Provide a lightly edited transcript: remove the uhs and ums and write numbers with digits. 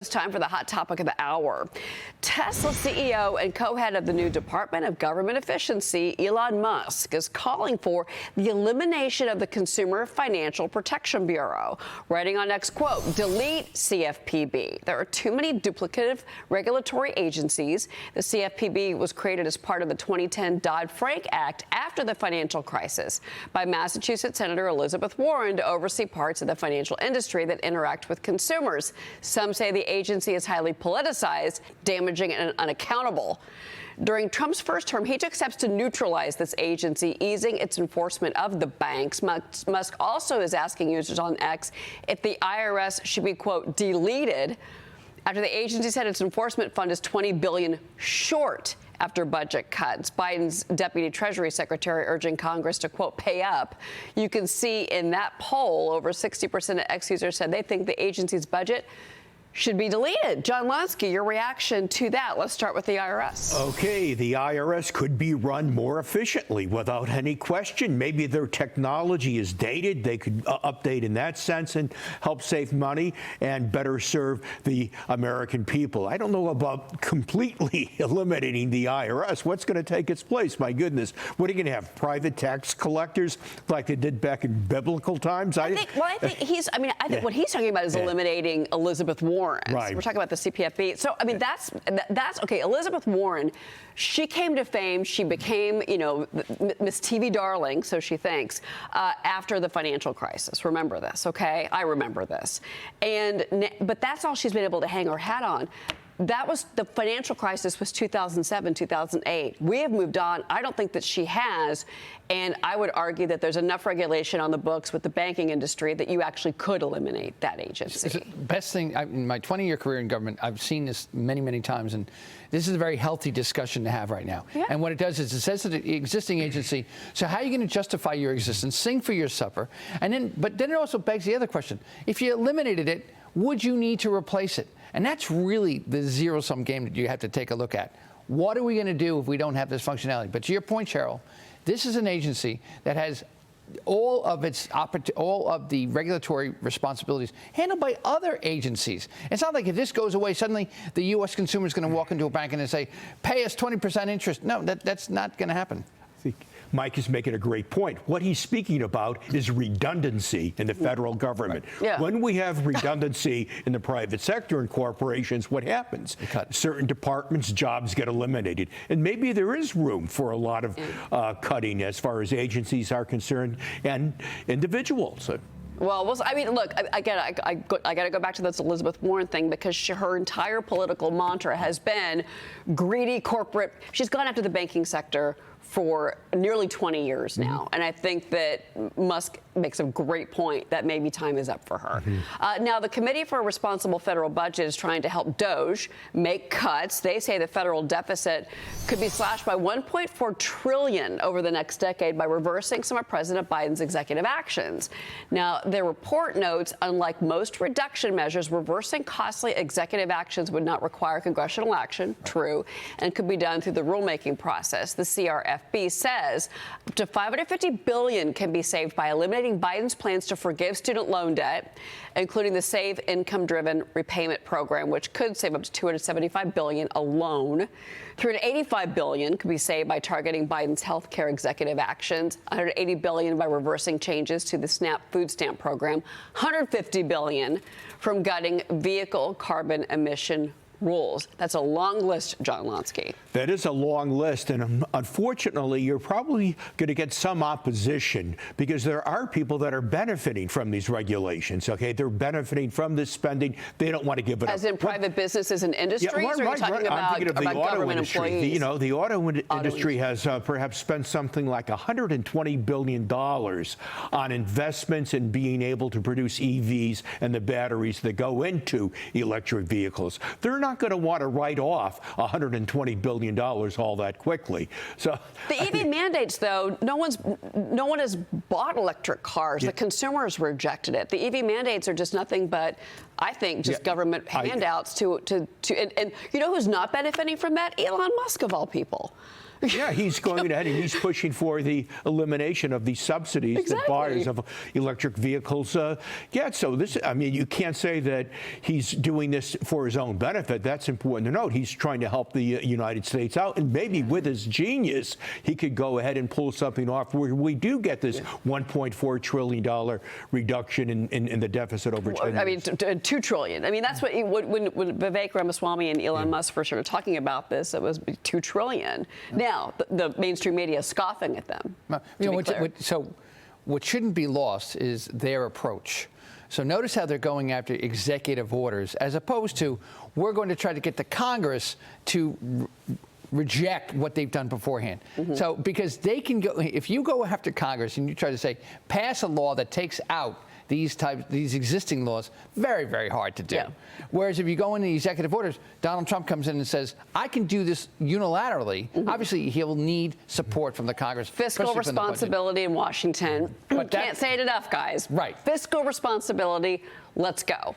It's time for the hot topic of the hour. Tesla CEO and co-head of the new Department of Government Efficiency, Elon Musk, is calling for the elimination of the Consumer Financial Protection Bureau, writing on X, quote, delete CFPB. There are too many duplicative regulatory agencies. The CFPB was created as part of the 2010 Dodd-Frank Act after the financial crisis by Massachusetts Senator Elizabeth Warren to oversee parts of the financial industry that interact with consumers. Some say the agency is highly politicized, damaging, and unaccountable. During Trump's first term, he took steps to neutralize this agency, easing its enforcement of the banks. Musk also is asking users on X if the IRS should be, quote, deleted after the agency said its enforcement fund is $20 billion short after budget cuts. Biden's Deputy Treasury Secretary urging Congress to, quote, pay up. You can see in that poll, over 60% of X users said they think the agency's budget should be deleted. John Lonsky, your reaction to that. Let's start with the IRS. Okay, the IRS could be run more efficiently without any question. Maybe their technology is dated. They could update in that sense and help save money and better serve the American people. I don't know about completely eliminating the IRS. What's going to take its place? My goodness. What are you going to have? Private tax collectors like they did back in biblical times? I think what he's talking about is eliminating Elizabeth Warren. Right. We're talking about the CFPB. So, I mean, that's okay. Elizabeth Warren, she came to fame. She became, Miss TV darling, so she thinks, after the financial crisis. Remember this, okay? I remember this. But that's all she's been able to hang her hat on. That was the financial crisis was 2007, 2008. We have moved on. I don't think that she has. And I would argue that there's enough regulation on the books with the banking industry that you actually could eliminate that agency. The best thing, in my 20-year career in government, I've seen this many, many times. And this is a very healthy discussion to have right now. Yeah. And what it does is it says to the existing agency, so how are you going to justify your existence? Sing for your supper. But then it also begs the other question. If you eliminated it, would you need to replace it? And that's really the zero-sum game that you have to take a look at. What are we going to do if we don't have this functionality? But to your point, Cheryl, this is an agency that has all of the regulatory responsibilities handled by other agencies. It's not like if this goes away, suddenly the U.S. consumer is going to walk into a bank and say, pay us 20% interest. No, that's not going to happen. I think Mike is making a great point. What he's speaking about is redundancy in the federal government. Right. Yeah. When we have redundancy in the private sector and corporations, what happens? Certain departments, jobs get eliminated. And maybe there is room for a lot of cutting as far as agencies are concerned and individuals. Well, I mean, look, I got to go back to this Elizabeth Warren thing because her entire political mantra has been greedy corporate. She's gone after the banking sector for nearly 20 years now. And I think that Musk makes a great point that maybe time is up for her. Now, the Committee for a Responsible Federal Budget is trying to help DOJ make cuts. They say the federal deficit could be slashed by $1.4 trillion over the next decade by reversing some of President Biden's executive actions. Now, their report notes, unlike most reduction measures, reversing costly executive actions would not require congressional action, true, and could be done through the rulemaking process. The CFPB says up to $550 billion can be saved by eliminating Biden's plans to forgive student loan debt, including the Save Income-Driven Repayment Program, which could save up to $275 billion alone. $385 billion could be saved by targeting Biden's health care executive actions, $180 billion by reversing changes to the SNAP food stamp program, $150 billion from gutting vehicle carbon emission rules. That's a long list, John Lonsky. That is a long list, and unfortunately, you're probably going to get some opposition because there are people that are benefiting from these regulations, okay? They're benefiting from this spending. They don't want to give it up. As in private businesses and industries? Yeah, or are you talking about the auto industry. Employees? The auto industry has perhaps spent something like $120 billion on investments in being able to produce EVs and the batteries that go into electric vehicles. They're not going to want to write off $120 billion all that quickly. So the EV mandates, though, no one has bought electric cars. Yeah. The consumers rejected it. The EV mandates are just nothing but, I think, just government handouts and you know who's not benefiting from that? Elon Musk, of all people. Yeah, he's going ahead and he's pushing for the elimination of the subsidies that buyers of electric vehicles get. So this, I mean, you can't say that he's doing this for his own benefit. That's important to note. He's trying to help the United States out, and maybe with his genius, he could go ahead and pull something off where we do get this $1.4 trillion reduction in the deficit over 10 years. I mean, $2 trillion. I mean, that's what when Vivek Ramaswamy and Elon Musk first started talking about this, it was $2 trillion. Now, the mainstream media is scoffing at them. So what shouldn't be lost is their approach. So notice how they're going after executive orders, as opposed to we're going to try to get the Congress to reject what they've done beforehand. So because they can go, if you go after Congress and you try to say, pass a law that takes out these existing laws, very, very hard to do. Yeah. Whereas if you go into the executive orders, Donald Trump comes in and says, I can do this unilaterally. Obviously, he'll need support from the Congress. Fiscal responsibility in Washington. But can't say it enough, guys. Right. Fiscal responsibility, let's go.